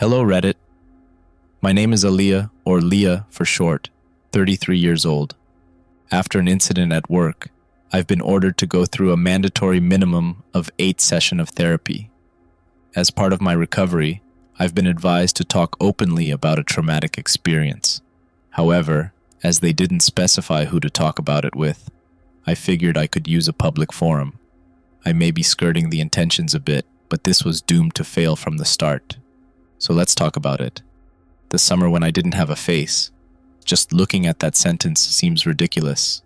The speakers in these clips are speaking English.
Hello, Reddit. My name is Aaliyah, or Leah for short, 33 years old. After an incident at work, I've been ordered to go through a mandatory minimum of 8 sessions of therapy. As part of my recovery, I've been advised to talk openly about a traumatic experience. However, as they didn't specify who to talk about it with, I figured I could use a public forum. I may be skirting the intentions a bit, but this was doomed to fail from the start. So let's talk about it. The summer when I didn't have a face. Just looking at that sentence seems ridiculous.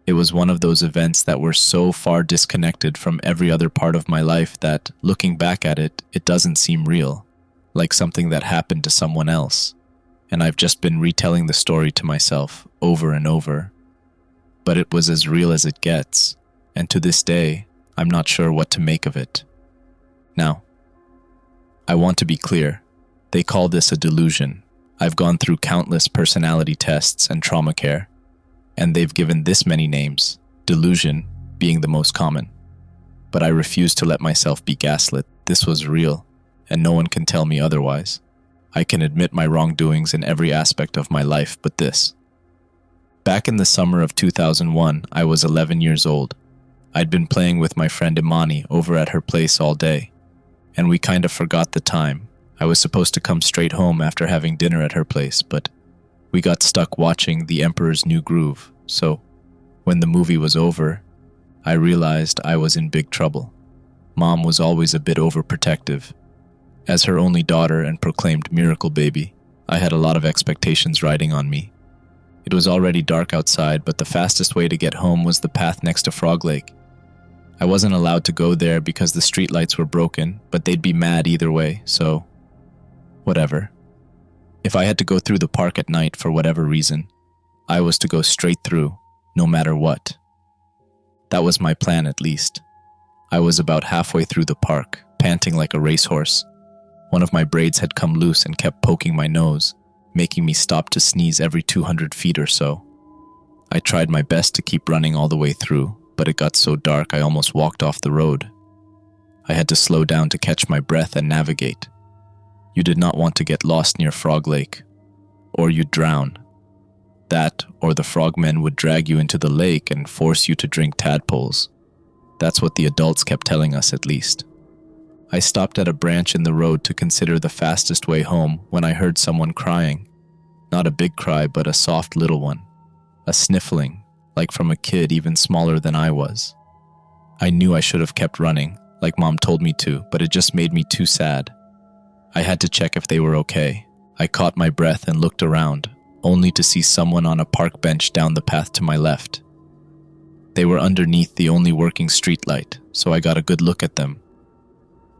It was one of those events that were so far disconnected from every other part of my life that, looking back at it, it doesn't seem real, like something that happened to someone else. And I've just been retelling the story to myself over and over. But it was as real as it gets, and to this day, I'm not sure what to make of it. Now, I want to be clear. They call this a delusion. I've gone through countless personality tests and trauma care, and they've given this many names, delusion being the most common. But I refuse to let myself be gaslit. This was real, and no one can tell me otherwise. I can admit my wrongdoings in every aspect of my life but this. Back in the summer of 2001, I was 11 years old. I'd been playing with my friend Imani over at her place all day, and we kind of forgot the time. I was supposed to come straight home after having dinner at her place, but we got stuck watching The Emperor's New Groove, so when the movie was over, I realized I was in big trouble. Mom was always a bit overprotective. As her only daughter and proclaimed miracle baby, I had a lot of expectations riding on me. It was already dark outside, but the fastest way to get home was the path next to Frog Lake. I wasn't allowed to go there because the streetlights were broken, but they'd be mad either way, so whatever. If I had to go through the park at night for whatever reason, I was to go straight through, no matter what. That was my plan, at least. I was about halfway through the park, panting like a racehorse. One of my braids had come loose and kept poking my nose, making me stop to sneeze every 200 feet or so. I tried my best to keep running all the way through, but it got so dark I almost walked off the road. I had to slow down to catch my breath and navigate. You did not want to get lost near Frog Lake, or you'd drown. That, or the frogmen would drag you into the lake and force you to drink tadpoles. That's what the adults kept telling us, at least. I stopped at a branch in the road to consider the fastest way home when I heard someone crying. Not a big cry, but a soft little one. A sniffling, like from a kid even smaller than I was. I knew I should have kept running, like Mom told me to, but it just made me too sad. I had to check if they were okay. I caught my breath and looked around, only to see someone on a park bench down the path to my left. They were underneath the only working streetlight, so I got a good look at them.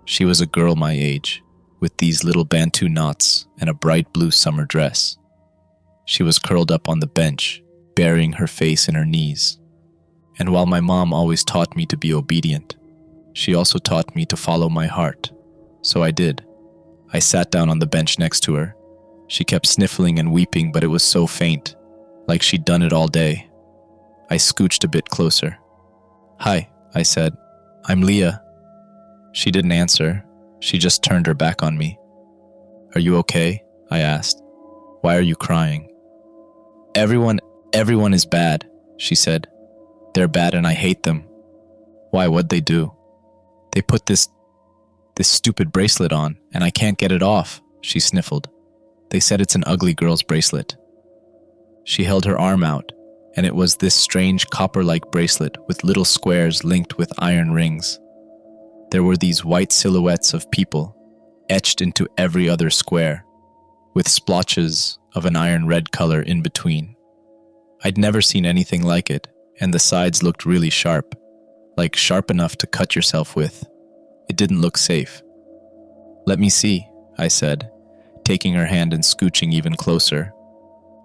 She was a girl my age, with these little Bantu knots and a bright blue summer dress. She was curled up on the bench, burying her face in her knees. And while my mom always taught me to be obedient, she also taught me to follow my heart. So I did. I sat down on the bench next to her. She kept sniffling and weeping, but it was so faint, like she'd done it all day. I scooched a bit closer. "Hi," I said. "I'm Leah." She didn't answer. She just turned her back on me. "Are you okay?" I asked. "Why are you crying?" Everyone is bad," she said. "They're bad and I hate them." "Why, what'd they do?" "They put this stupid bracelet on, and I can't get it off," she sniffled. "They said it's an ugly girl's bracelet." She held her arm out, and it was this strange copper-like bracelet with little squares linked with iron rings. There were these white silhouettes of people, etched into every other square, with splotches of an iron red color in between. I'd never seen anything like it, and the sides looked really sharp, like sharp enough to cut yourself with. It didn't look safe. "Let me see," I said, taking her hand and scooching even closer.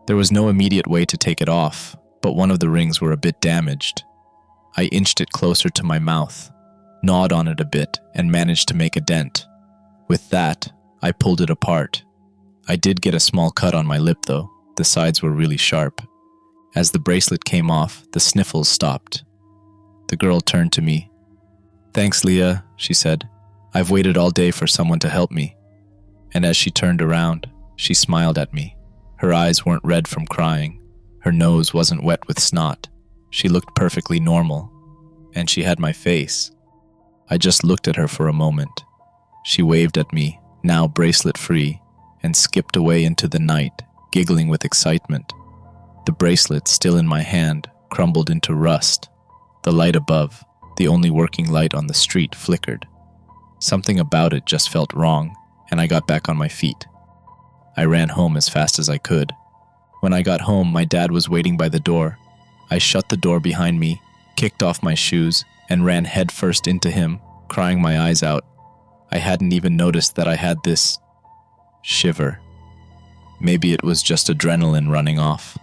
There was no immediate way to take it off, but one of the rings were a bit damaged. I inched it closer to my mouth, gnawed on it a bit, and managed to make a dent. With that, I pulled it apart. I did get a small cut on my lip though. The sides were really sharp. As the bracelet came off, the sniffles stopped. The girl turned to me. "Thanks, Leah," she said. "I've waited all day for someone to help me." And as she turned around, she smiled at me. Her eyes weren't red from crying. Her nose wasn't wet with snot. She looked perfectly normal. And she had my face. I just looked at her for a moment. She waved at me, now bracelet-free, and skipped away into the night, giggling with excitement. The bracelet, still in my hand, crumbled into rust. The light above, the only working light on the street, flickered. Something about it just felt wrong, and I got back on my feet. I ran home as fast as I could. When I got home, my dad was waiting by the door. I shut the door behind me, kicked off my shoes, and ran headfirst into him, crying my eyes out. I hadn't even noticed that I had this shiver. Maybe it was just adrenaline running off.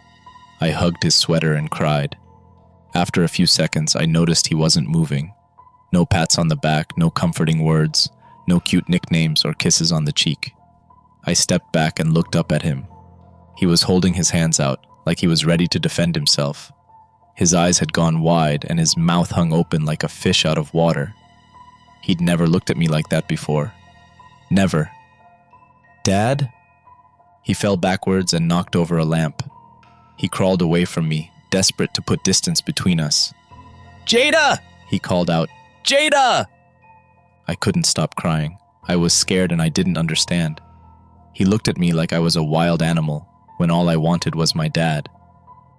I hugged his sweater and cried. After a few seconds, I noticed he wasn't moving. No pats on the back, no comforting words, no cute nicknames or kisses on the cheek. I stepped back and looked up at him. He was holding his hands out, like he was ready to defend himself. His eyes had gone wide and his mouth hung open like a fish out of water. He'd never looked at me like that before. Never. "Dad?" He fell backwards and knocked over a lamp. He crawled away from me, desperate to put distance between us. "Jada!" he called out. "Jada!" I couldn't stop crying. I was scared and I didn't understand. He looked at me like I was a wild animal, when all I wanted was my dad.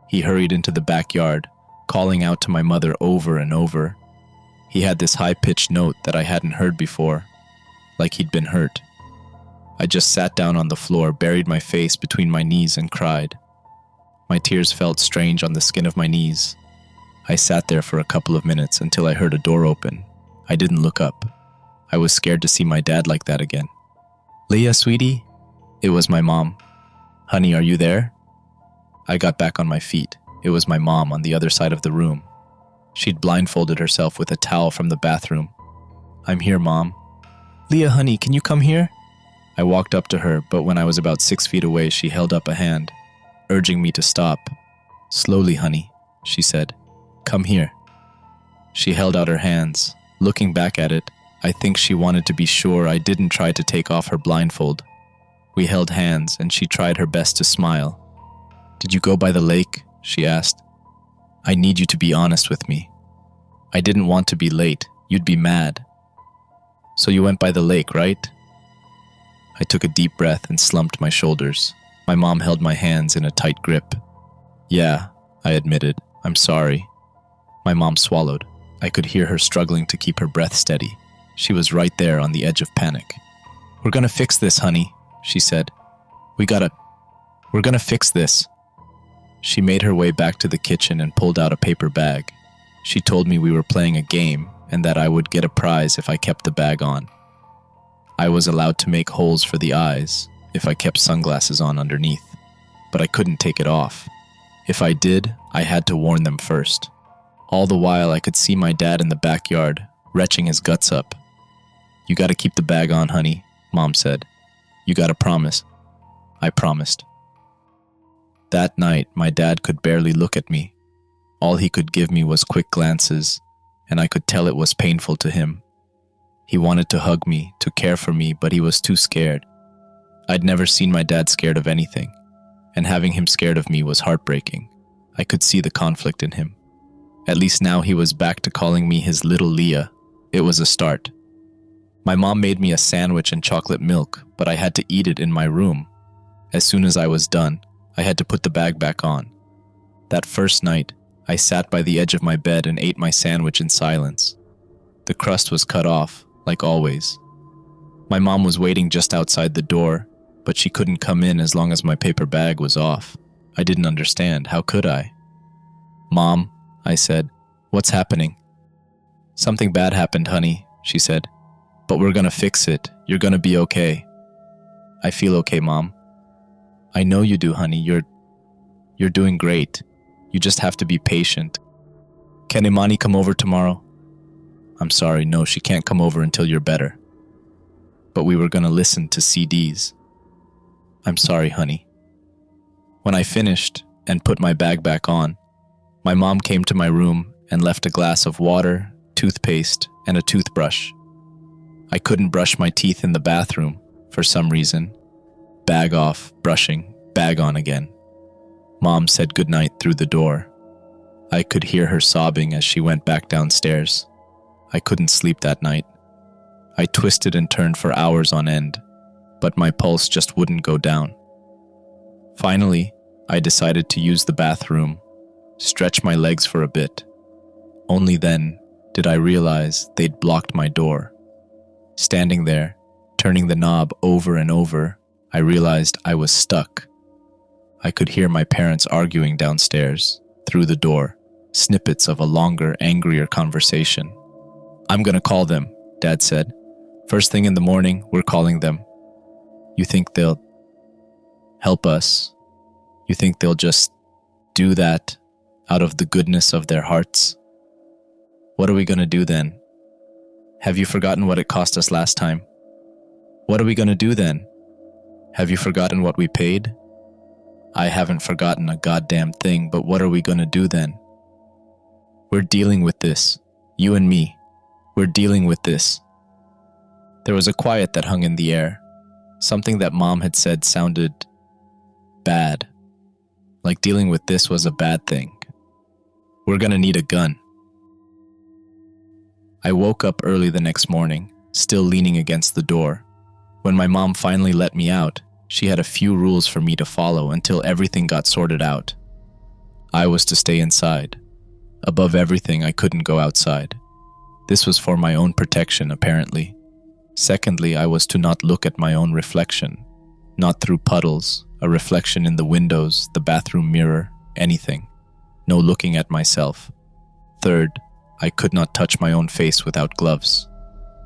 He hurried into the backyard, calling out to my mother over and over. He had this high-pitched note that I hadn't heard before, like he'd been hurt. I just sat down on the floor, buried my face between my knees and cried. My tears felt strange on the skin of my knees. I sat there for a couple of minutes until I heard a door open. I didn't look up. I was scared to see my dad like that again. "Leah, sweetie?" It was my mom. "Honey, are you there?" I got back on my feet. It was my mom on the other side of the room. She'd blindfolded herself with a towel from the bathroom. "I'm here, Mom." "Leah, honey, can you come here?" I walked up to her, but when I was about 6 feet away, she held up a hand, urging me to stop. "Slowly, honey," she said. "Come here." She held out her hands. Looking back at it, I think she wanted to be sure I didn't try to take off her blindfold. We held hands, and she tried her best to smile. "Did you go by the lake?" she asked. "I need you to be honest with me. I didn't want to be late. You'd be mad." "So you went by the lake, right?" I took a deep breath and slumped my shoulders. My mom held my hands in a tight grip. "Yeah," I admitted. "I'm sorry." My mom swallowed. I could hear her struggling to keep her breath steady. She was right there on the edge of panic. "We're gonna fix this, honey," she said. We're gonna fix this." She made her way back to the kitchen and pulled out a paper bag. She told me we were playing a game and that I would get a prize if I kept the bag on. I was allowed to make holes for the eyes if I kept sunglasses on underneath, but I couldn't take it off. If I did, I had to warn them first. All the while, I could see my dad in the backyard, retching his guts up. "You gotta keep the bag on, honey," Mom said. "You gotta promise." I promised. That night, my dad could barely look at me. All he could give me was quick glances, and I could tell it was painful to him. He wanted to hug me, to care for me, but he was too scared. I'd never seen my dad scared of anything, and having him scared of me was heartbreaking. I could see the conflict in him. At least now he was back to calling me his little Leah. It was a start. My mom made me a sandwich and chocolate milk, but I had to eat it in my room. As soon as I was done, I had to put the bag back on. That first night, I sat by the edge of my bed and ate my sandwich in silence. The crust was cut off, like always. My mom was waiting just outside the door, but she couldn't come in as long as my paper bag was off. I didn't understand. How could I? "Mom," I said, "what's happening?" "Something bad happened, honey," she said. "But we're gonna fix it. You're gonna be okay." "I feel okay, Mom." "I know you do, honey. You're doing great. You just have to be patient." "Can Imani come over tomorrow?" "I'm sorry, no, she can't come over until you're better." "But we were gonna listen to CDs." "I'm sorry, honey." When I finished and put my bag back on, my mom came to my room and left a glass of water, toothpaste, and a toothbrush. I couldn't brush my teeth in the bathroom, For some reason, bag off, brushing, bag on again. Mom said goodnight through the door. I could hear her sobbing as she went back downstairs. I couldn't sleep that night. I twisted and turned for hours on end, but my pulse just wouldn't go down. Finally, I decided to use the bathroom, stretch my legs for a bit. Only then did I realize they'd blocked my door. Standing there, turning the knob over and over, I realized I was stuck. I could hear my parents arguing downstairs, through the door, snippets of a longer, angrier conversation. "I'm gonna call them," Dad said. "First thing in the morning, we're calling them. You think they'll help us? You think they'll just do that out of the goodness of their hearts? What are we gonna do then? Have you forgotten what it cost us last time? What are we gonna do then? Have you forgotten what we paid?" "I haven't forgotten a goddamn thing, but what are we gonna do then? We're dealing with this. You and me. We're dealing with this." There was a quiet that hung in the air. Something that Mom had said sounded bad. Like dealing with this was a bad thing. "We're gonna need a gun." I woke up early the next morning, still leaning against the door. When my mom finally let me out, she had a few rules for me to follow until everything got sorted out. I was to stay inside. Above everything, I couldn't go outside. This was for my own protection, apparently. Secondly, I was to not look at my own reflection. Not through puddles, a reflection in the windows, the bathroom mirror, anything. No looking at myself. Third, I could not touch my own face without gloves.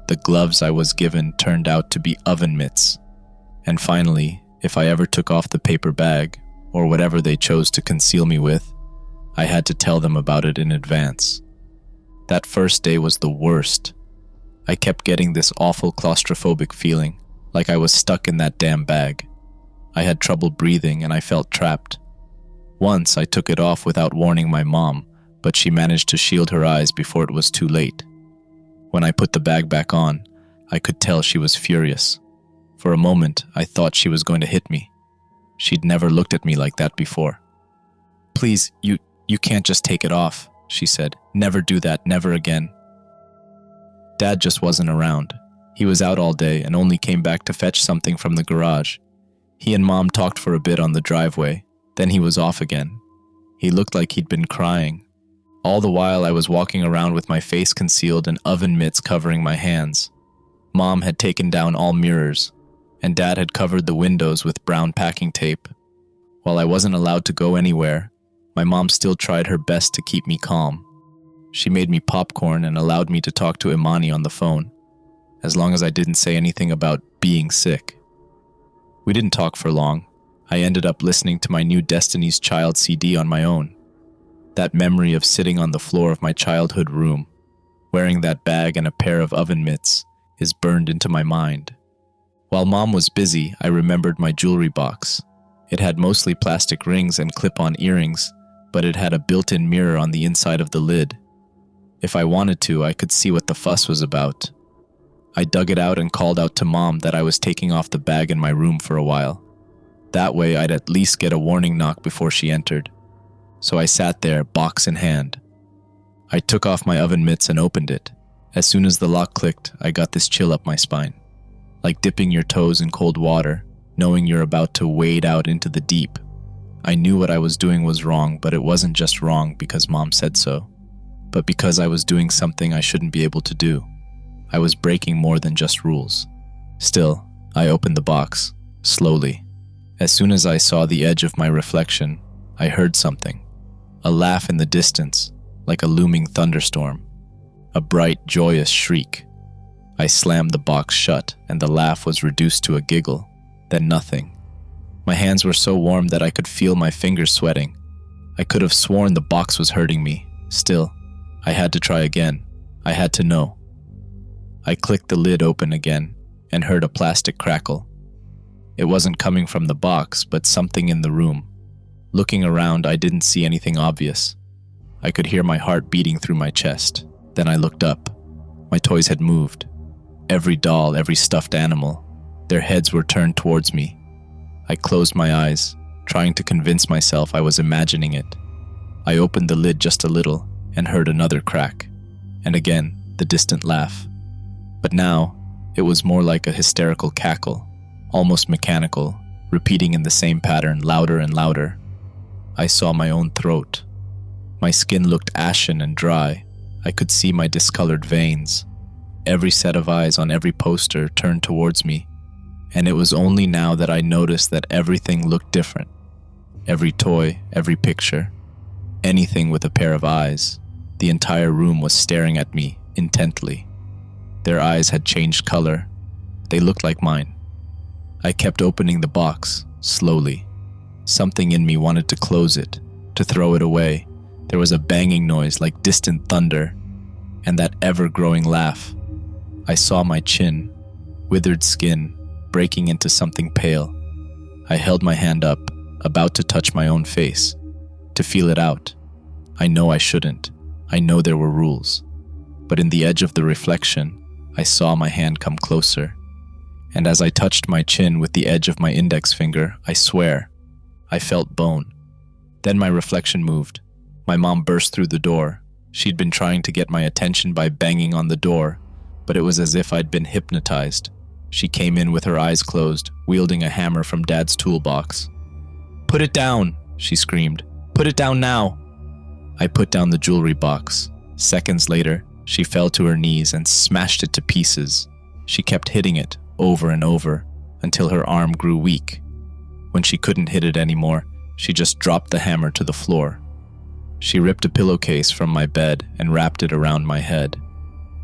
The gloves I was given turned out to be oven mitts. And finally, if I ever took off the paper bag, or whatever they chose to conceal me with, I had to tell them about it in advance. That first day was the worst. I kept getting this awful claustrophobic feeling, like I was stuck in that damn bag. I had trouble breathing and I felt trapped. Once I took it off without warning my mom, but she managed to shield her eyes before it was too late. When I put the bag back on, I could tell she was furious. For a moment, I thought she was going to hit me. She'd never looked at me like that before. "Please, you can't just take it off," she said. "Never do that, never again." Dad just wasn't around. He was out all day and only came back to fetch something from the garage. He and Mom talked for a bit on the driveway, then he was off again. He looked like he'd been crying. All the while I was walking around with my face concealed and oven mitts covering my hands. Mom had taken down all mirrors, and Dad had covered the windows with brown packing tape. While I wasn't allowed to go anywhere, my mom still tried her best to keep me calm. She made me popcorn and allowed me to talk to Imani on the phone, as long as I didn't say anything about being sick. We didn't talk for long. I ended up listening to my new Destiny's Child CD on my own. That memory of sitting on the floor of my childhood room, wearing that bag and a pair of oven mitts, is burned into my mind. While Mom was busy, I remembered my jewelry box. It had mostly plastic rings and clip-on earrings, but it had a built-in mirror on the inside of the lid. If I wanted to, I could see what the fuss was about. I dug it out and called out to Mom that I was taking off the bag in my room for a while. That way I'd at least get a warning knock before she entered. So I sat there, box in hand. I took off my oven mitts and opened it. As soon as the lock clicked, I got this chill up my spine. Like dipping your toes in cold water, knowing you're about to wade out into the deep. I knew what I was doing was wrong, but it wasn't just wrong because Mom said so, but because I was doing something I shouldn't be able to do. I was breaking more than just rules. Still, I opened the box, slowly. As soon as I saw the edge of my reflection, I heard something. A laugh in the distance, like a looming thunderstorm. A bright, joyous shriek. I slammed the box shut, and the laugh was reduced to a giggle, then nothing. My hands were so warm that I could feel my fingers sweating. I could have sworn the box was hurting me. Still, I had to try again. I had to know. I clicked the lid open again, and heard a plastic crackle. It wasn't coming from the box, but something in the room. Looking around, I didn't see anything obvious. I could hear my heart beating through my chest. Then I looked up. My toys had moved. Every doll, every stuffed animal. Their heads were turned towards me. I closed my eyes, trying to convince myself I was imagining it. I opened the lid just a little and heard another crack, and again the distant laugh. But now, it was more like a hysterical cackle, almost mechanical, repeating in the same pattern, louder and louder. I saw my own throat. My skin looked ashen and dry. I could see my discolored veins. Every set of eyes on every poster turned towards me, and it was only now that I noticed that everything looked different. Every toy, every picture, anything with a pair of eyes. The entire room was staring at me intently. Their eyes had changed color. They looked like mine. I kept opening the box, slowly. Something in me wanted to close it, to throw it away. There was a banging noise like distant thunder, and that ever-growing laugh. I saw my chin, withered skin, breaking into something pale. I held my hand up, about to touch my own face, to feel it out. I know I shouldn't. I know there were rules. But in the edge of the reflection, I saw my hand come closer. And as I touched my chin with the edge of my index finger, I swear, I felt bone. Then my reflection moved. My mom burst through the door. She'd been trying to get my attention by banging on the door, but it was as if I'd been hypnotized. She came in with her eyes closed, wielding a hammer from Dad's toolbox. "Put it down," she screamed. "Put it down now." I put down the jewelry box. Seconds later, she fell to her knees and smashed it to pieces. She kept hitting it over and over until her arm grew weak. When she couldn't hit it anymore, she just dropped the hammer to the floor. She ripped a pillowcase from my bed and wrapped it around my head.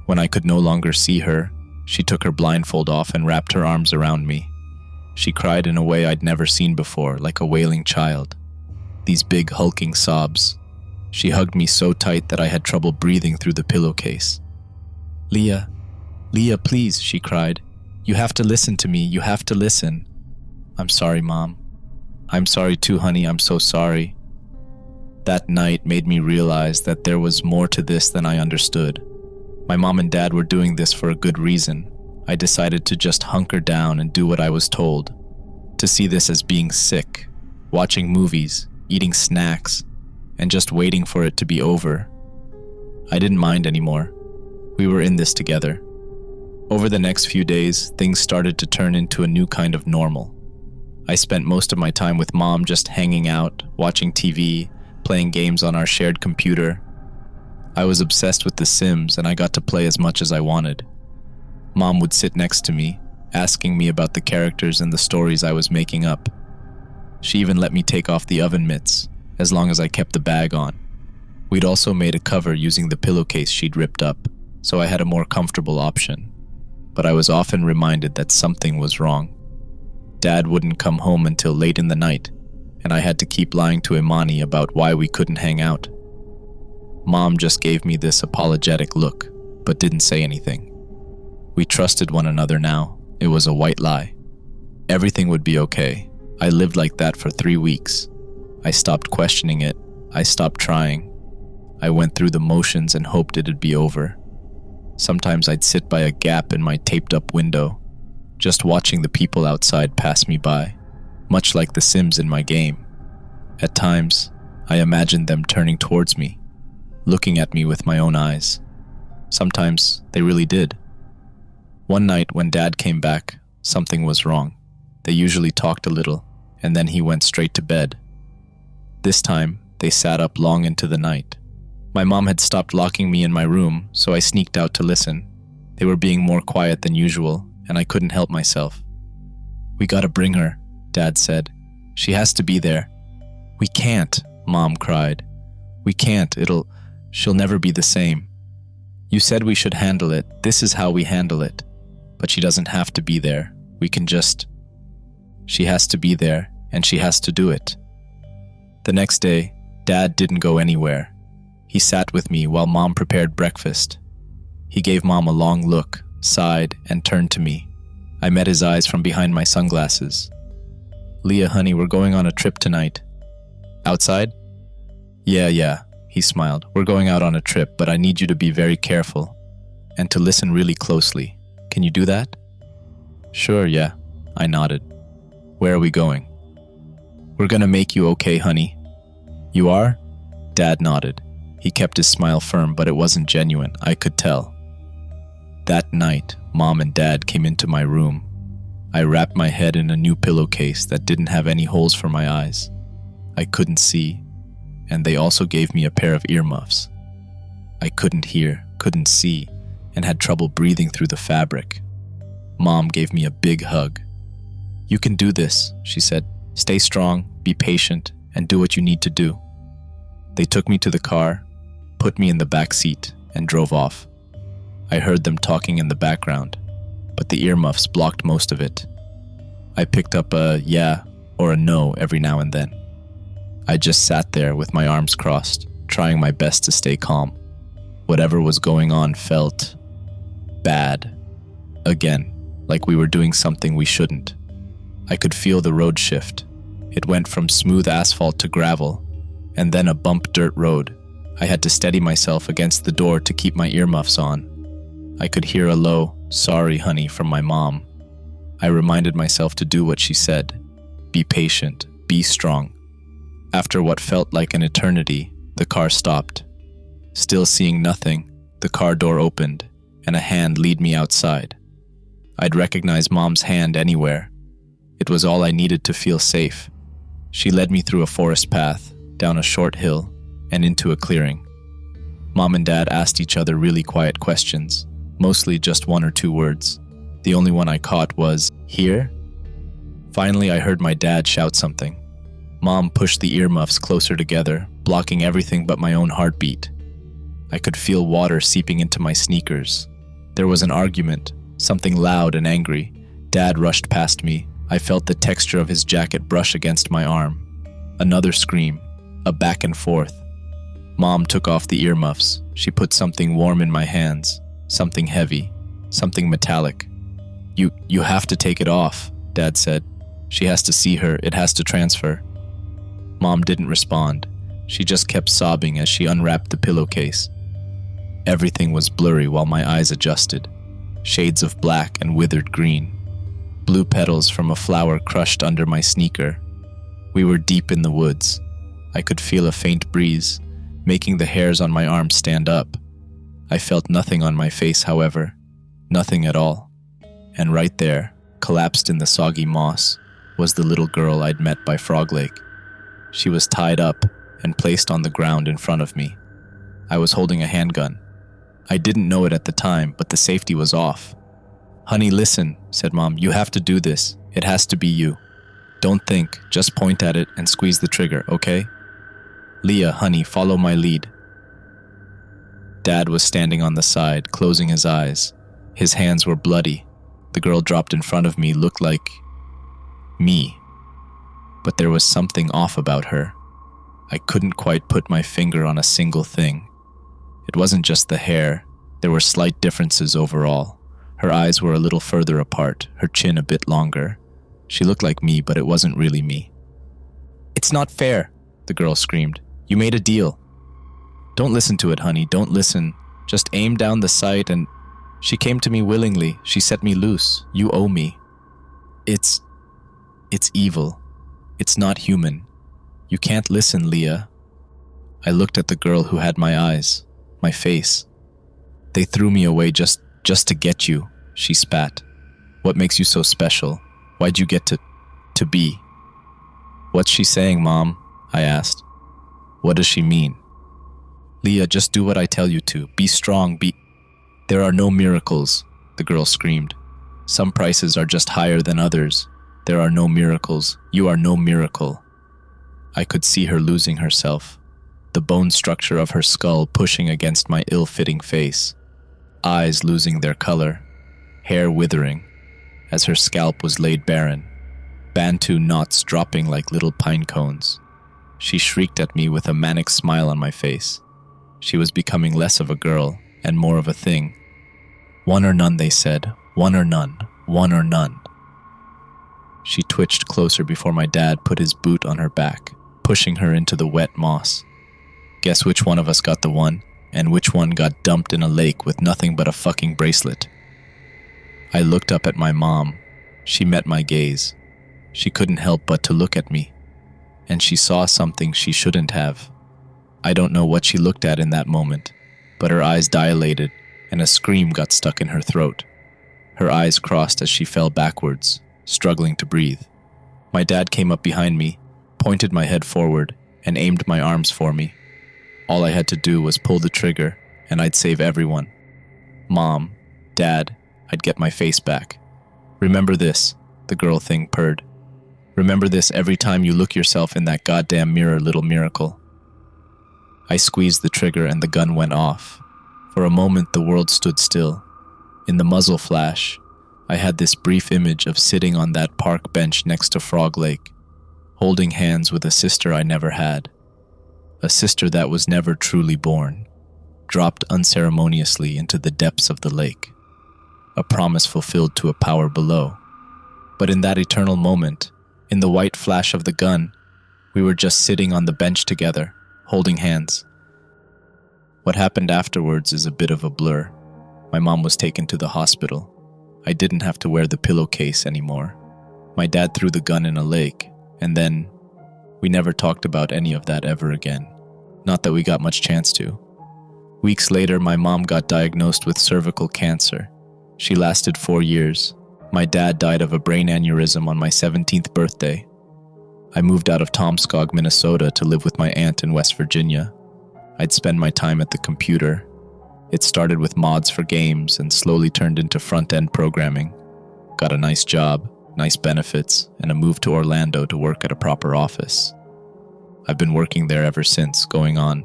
When I could no longer see her, she took her blindfold off and wrapped her arms around me. She cried in a way I'd never seen before, like a wailing child. These big, hulking sobs. She hugged me so tight that I had trouble breathing through the pillowcase. Leah, please," she cried. "You have to listen to me. You have to listen." "I'm sorry, Mom." "I'm sorry too, honey. I'm so sorry." That night made me realize that there was more to this than I understood. My mom and dad were doing this for a good reason. I decided to just hunker down and do what I was told. To see this as being sick, watching movies, eating snacks, and just waiting for it to be over. I didn't mind anymore. We were in this together. Over the next few days, things started to turn into a new kind of normal. I spent most of my time with Mom just hanging out, watching TV, playing games on our shared computer. I was obsessed with The Sims and I got to play as much as I wanted. Mom would sit next to me, asking me about the characters and the stories I was making up. She even let me take off the oven mitts, as long as I kept the bag on. We'd also made a cover using the pillowcase she'd ripped up, so I had a more comfortable option. But I was often reminded that something was wrong. Dad wouldn't come home until late in the night, and I had to keep lying to Imani about why we couldn't hang out. Mom just gave me this apologetic look, but didn't say anything. We trusted one another now. It was a white lie. Everything would be okay. I lived like that for 3 weeks. I stopped questioning it. I stopped trying. I went through the motions and hoped it'd be over. Sometimes I'd sit by a gap in my taped-up window, just watching the people outside pass me by, much like the Sims in my game. At times, I imagined them turning towards me, looking at me with my own eyes. Sometimes they really did. One night when Dad came back, something was wrong. They usually talked a little, and then he went straight to bed. This time, they sat up long into the night. My mom had stopped locking me in my room, so I sneaked out to listen. They were being more quiet than usual, and I couldn't help myself. "We gotta bring her," Dad said. "She has to be there." "We can't," Mom cried. "We can't, she'll never be the same. You said we should handle it. This is how we handle it. But she doesn't have to be there. We can just... She has to be there, and she has to do it." The next day, Dad didn't go anywhere. He sat with me while Mom prepared breakfast. He gave Mom a long look, sighed, and turned to me. I met his eyes from behind my sunglasses. "Leah, honey, we're going on a trip tonight." "Outside?" Yeah, he smiled. "We're going out on a trip, but I need you to be very careful and to listen really closely. Can you do that?" "Sure, yeah." I nodded. Where are we going? We're gonna make you okay, honey. You are? Dad nodded. He kept his smile firm, but it wasn't genuine, I could tell. That night, Mom and Dad came into my room. I wrapped my head in a new pillowcase that didn't have any holes for my eyes. I couldn't see, and they also gave me a pair of earmuffs. I couldn't hear, couldn't see, and had trouble breathing through the fabric. Mom gave me a big hug. You can do this, she said. Stay strong, be patient, and do what you need to do. They took me to the car, put me in the back seat, and drove off. I heard them talking in the background, but the earmuffs blocked most of it. I picked up a yeah or a no every now and then. I just sat there with my arms crossed, trying my best to stay calm. Whatever was going on felt bad. Again, like we were doing something we shouldn't. I could feel the road shift. It went from smooth asphalt to gravel, and then a bump dirt road. I had to steady myself against the door to keep my earmuffs on. I could hear a low, "Sorry, honey," from my mom. I reminded myself to do what she said. Be patient, be strong. After what felt like an eternity, the car stopped. Still seeing nothing, the car door opened, and a hand led me outside. I'd recognize Mom's hand anywhere. It was all I needed to feel safe. She led me through a forest path, down a short hill, and into a clearing. Mom and Dad asked each other really quiet questions, mostly just one or two words. The only one I caught was, "Here?" Finally, I heard my dad shout something. Mom pushed the earmuffs closer together, blocking everything but my own heartbeat. I could feel water seeping into my sneakers. There was an argument, something loud and angry. Dad rushed past me. I felt the texture of his jacket brush against my arm. Another scream, a back and forth. Mom took off the earmuffs. She put something warm in my hands, something heavy, something metallic. You have to take it off, Dad said. She has to see her, it has to transfer. Mom didn't respond. She just kept sobbing as she unwrapped the pillowcase. Everything was blurry while my eyes adjusted. Shades of black and withered green. Blue petals from a flower crushed under my sneaker. We were deep in the woods. I could feel a faint breeze, making the hairs on my arms stand up. I felt nothing on my face, however. Nothing at all. And right there, collapsed in the soggy moss, was the little girl I'd met by Frog Lake. She was tied up and placed on the ground in front of me. I was holding a handgun. I didn't know it at the time, but the safety was off. "Honey, listen," said Mom. "You have to do this. It has to be you. Don't think, just point at it and squeeze the trigger, okay? Leah, honey, follow my lead." Dad was standing on the side, closing his eyes. His hands were bloody. The girl dropped in front of me looked like me. But there was something off about her. I couldn't quite put my finger on a single thing. It wasn't just the hair. There were slight differences overall. Her eyes were a little further apart, her chin a bit longer. She looked like me, but it wasn't really me. "It's not fair," the girl screamed. "You made a deal." "Don't listen to it, honey, don't listen. Just aim down the sight and..." "She came to me willingly. She set me loose. You owe me." It's evil. It's not human. You can't listen, Leah." I looked at the girl who had my eyes, my face. "They threw me away just to get you," she spat. "What makes you so special? Why'd you get to be?" "What's she saying, Mom?" I asked. "What does she mean?" "Leah, just do what I tell you to. Be strong, be..." "There are no miracles," the girl screamed. "Some prices are just higher than others. There are no miracles. You are no miracle." I could see her losing herself, the bone structure of her skull pushing against my ill-fitting face, eyes losing their color, hair withering, as her scalp was laid barren, Bantu knots dropping like little pine cones. She shrieked at me with a manic smile on my face. She was becoming less of a girl and more of a thing. "One or none," they said. "One or none. One or none." She twitched closer before my dad put his boot on her back, pushing her into the wet moss. Guess which one of us got the one, and which one got dumped in a lake with nothing but a fucking bracelet. I looked up at my mom. She met my gaze. She couldn't help but to look at me. And she saw something she shouldn't have. I don't know what she looked at in that moment, but her eyes dilated and a scream got stuck in her throat. Her eyes crossed as she fell backwards, struggling to breathe. My dad came up behind me, pointed my head forward, and aimed my arms for me. All I had to do was pull the trigger, and I'd save everyone. Mom, Dad, I'd get my face back. Remember this, the girl thing purred. Remember this every time you look yourself in that goddamn mirror, little miracle. I squeezed the trigger and the gun went off. For a moment, the world stood still. In the muzzle flash, I had this brief image of sitting on that park bench next to Frog Lake, holding hands with a sister I never had. A sister that was never truly born, dropped unceremoniously into the depths of the lake. A promise fulfilled to a power below. But in that eternal moment, in the white flash of the gun, we were just sitting on the bench together, holding hands. What happened afterwards is a bit of a blur. My mom was taken to the hospital. I didn't have to wear the pillowcase anymore. My dad threw the gun in a lake, and then we never talked about any of that ever again. Not that we got much chance to. Weeks later, my mom got diagnosed with cervical cancer. She lasted 4 years. My dad died of a brain aneurysm on my 17th birthday. I moved out of Tomskog, Minnesota to live with my aunt in West Virginia. I'd spend my time at the computer. It started with mods for games and slowly turned into front-end programming. Got a nice job, nice benefits, and a move to Orlando to work at a proper office. I've been working there ever since, going on,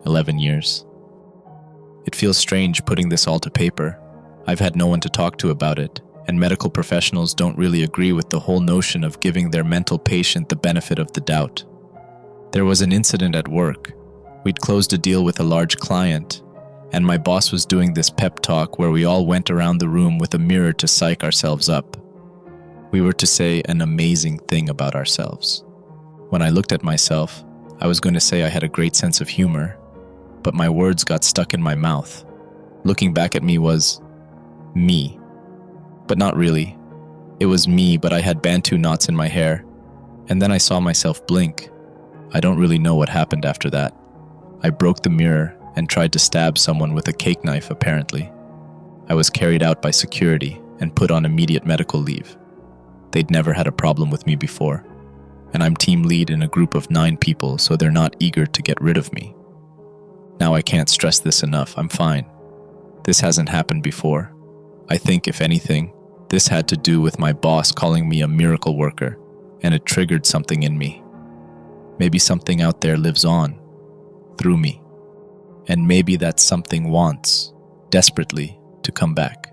11 years. It feels strange putting this all to paper. I've had no one to talk to about it, and medical professionals don't really agree with the whole notion of giving their mental patient the benefit of the doubt. There was an incident at work. We'd closed a deal with a large client, and my boss was doing this pep talk where we all went around the room with a mirror to psych ourselves up. We were to say an amazing thing about ourselves. When I looked at myself, I was going to say I had a great sense of humor, but my words got stuck in my mouth. Looking back at me was me. But not really. It was me, but I had Bantu knots in my hair. And then I saw myself blink. I don't really know what happened after that. I broke the mirror and tried to stab someone with a cake knife, apparently. I was carried out by security and put on immediate medical leave. They'd never had a problem with me before. And I'm team lead in a group of 9 people, so they're not eager to get rid of me. Now I can't stress this enough, I'm fine. This hasn't happened before. I think, if anything, this had to do with my boss calling me a miracle worker, and it triggered something in me. Maybe something out there lives on, through me. And maybe that something wants, desperately, to come back.